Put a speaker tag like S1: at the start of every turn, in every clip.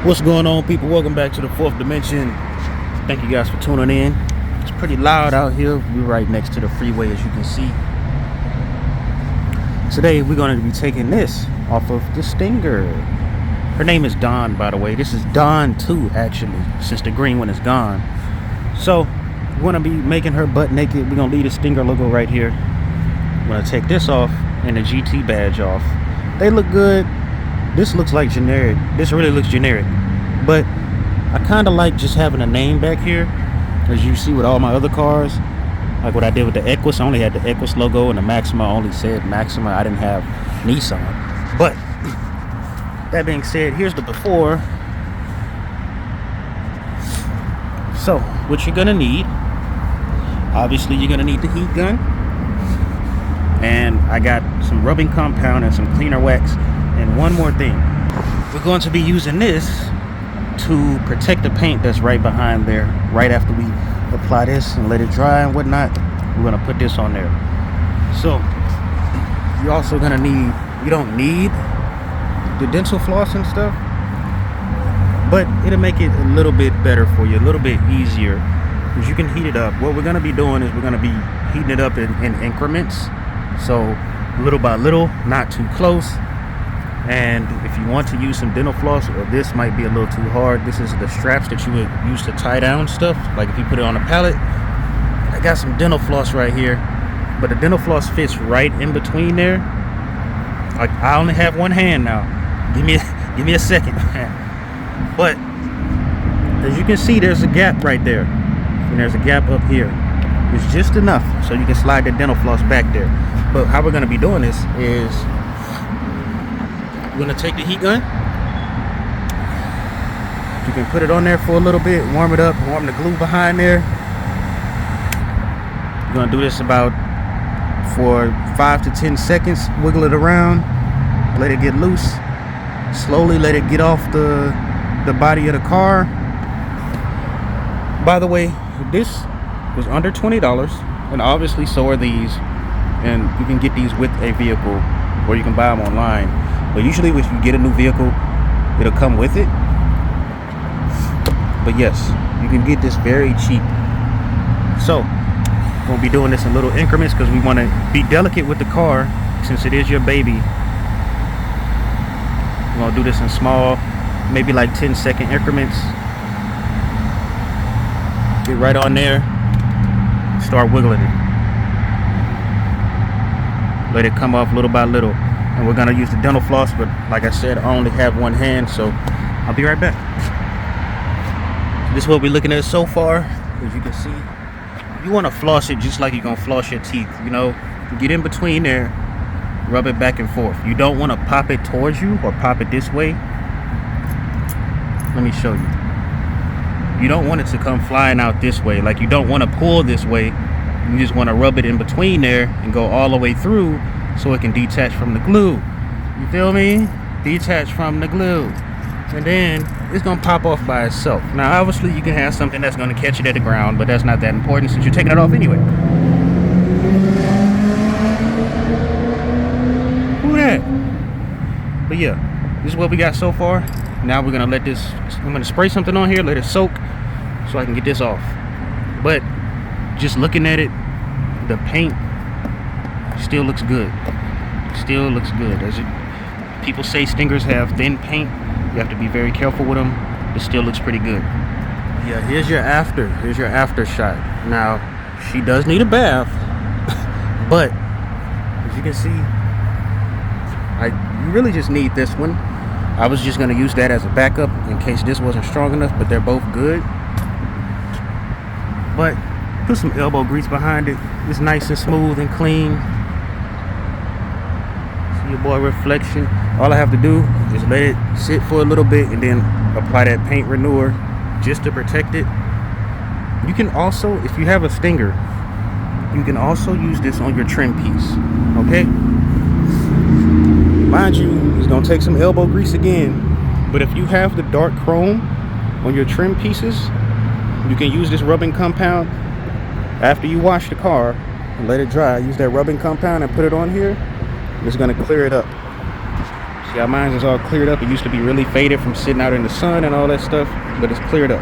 S1: What's going on, people? Welcome back to the Fourth Dimension. Thank you guys for tuning in. It's pretty loud out here. We're right next to the freeway, as you can see. Today we're going to be taking this off of the Stinger. Her name is Dawn, by the way. This is Dawn 2, actually, since the green one is gone. So we're going to be making her butt naked. We're going to leave the Stinger logo right here. I'm going to take this off and the GT badge off. They look good. This looks like generic. This really looks generic, but I kind of like just having a name back here, as you see with all my other cars. Like what I did with the Equus, I only had the Equus logo, and the Maxima only said Maxima. I didn't have Nissan. But that being said, here's the before. So what you're gonna need, obviously you're gonna need the heat gun, and I got some rubbing compound and some cleaner wax. And one more thing, we're going to be using this to protect the paint that's right behind there. Right after we apply this and let it dry and whatnot, we're going to put this on there. So you're also going to need, you don't need the dental floss and stuff, but it'll make it a little bit better for you, a little bit easier, because you can heat it up. What we're going to be doing is we're going to be heating it up in increments, so little by little, not too close. And if you want to use some dental floss, or this might be a little too hard, this is the straps that you would use to tie down stuff. Like if you put it on a pallet, I got some dental floss right here, but the dental floss fits right in between there. Like I only have one hand now. Give me a second. But as you can see, there's a gap right there, and there's a gap up here. It's just enough so you can slide the dental floss back there. But how we're going to be doing this is, we're going to take the heat gun. You can put it on there for a little bit, warm it up, warm the glue behind there. You're going to do this about for 5 to 10 seconds. Wiggle it around, let it get loose. Slowly let it get off the body of the car. By the way, this was under $20, and obviously so are these. And you can get these with a vehicle, or you can buy them online. But usually if you get a new vehicle, it'll come with it. But yes, you can get this very cheap. So we'll be doing this in little increments because we want to be delicate with the car, since it is your baby. We're going to do this in small, maybe like 10-second increments. Get right on there, start wiggling it. Let it come off little by little. And we're going to use the dental floss, but like I said, I only have one hand, so I'll be right back. This is what we're looking at so far. As you can see, you want to floss it just like you're going to floss your teeth. You know, get in between there, rub it back and forth. You don't want to pop it towards you or pop it this way. Let me show you. You don't want it to come flying out this way. Like, you don't want to pull this way. You just want to rub it in between there and go all the way through, so it can detach from the glue. You feel me? Detach from the glue. And then it's gonna pop off by itself. Now obviously you can have something that's gonna catch it at the ground, but that's not that important since you're taking it off anyway. Who that? But yeah, this is what we got so far. Now we're gonna let this, I'm gonna spray something on here, let it soak, so I can get this off. But just looking at it, the paint still looks good. Still looks good. As it, people say Stingers have thin paint. You have to be very careful with them. It still looks pretty good. Yeah, here's your after. Here's your after shot. Now, she does need a bath, but as you can see, you really just need this one. I was just gonna use that as a backup in case this wasn't strong enough, but they're both good. But put some elbow grease behind it. It's nice and smooth and clean. Your boy reflection. All I have to do is let it sit for a little bit and then apply that paint renewer just to protect it. You can also, if you have a Stinger, you can also use this on your trim piece. Okay, mind you, it's gonna take some elbow grease again, but if you have the dark chrome on your trim pieces, you can use this rubbing compound after you wash the car and let it dry. Use that rubbing compound and put it on here. It's going to clear it up. See how mine is all cleared up? It used to be really faded from sitting out in the sun and all that stuff, but it's cleared up.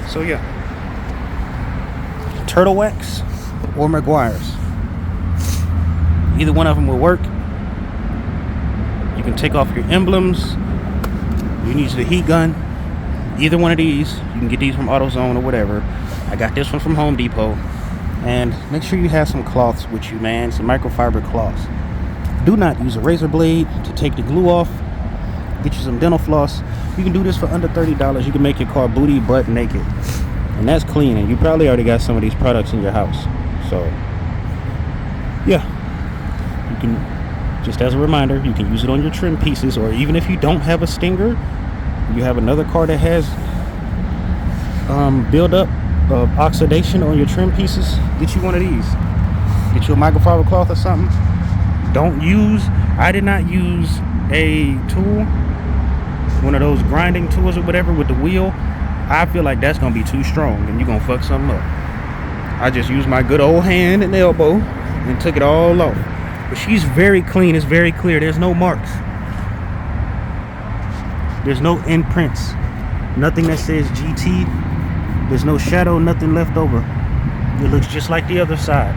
S1: So yeah, Turtle Wax or Meguiar's. Either one of them will work. You can take off your emblems. You can use the heat gun. Either one of these. You can get these from AutoZone or whatever. I got this one from Home Depot. And make sure you have some cloths with you, man. Some microfiber cloths. Do not use a razor blade to take the glue off. Get you some dental floss. You can do this for under $30. You can make your car booty butt naked. And that's clean. And you probably already got some of these products in your house. So, yeah. You can, just as a reminder, you can use it on your trim pieces. Or even if you don't have a stinger, you have another car that has buildup of oxidation on your trim pieces, get you one of these. Get you a microfiber cloth or something. I did not use a tool, one of those grinding tools or whatever with the wheel. I feel like that's gonna be too strong and you're gonna fuck something up. I just used my good old hand and elbow and took it all off. But she's very clean, it's very clear. There's no marks. There's no imprints. Nothing that says GT. There's no shadow, nothing left over. It looks just like the other side.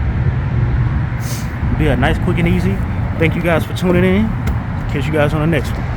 S1: It'll be a nice, quick, and easy. Thank you guys for tuning in. Catch you guys on the next one.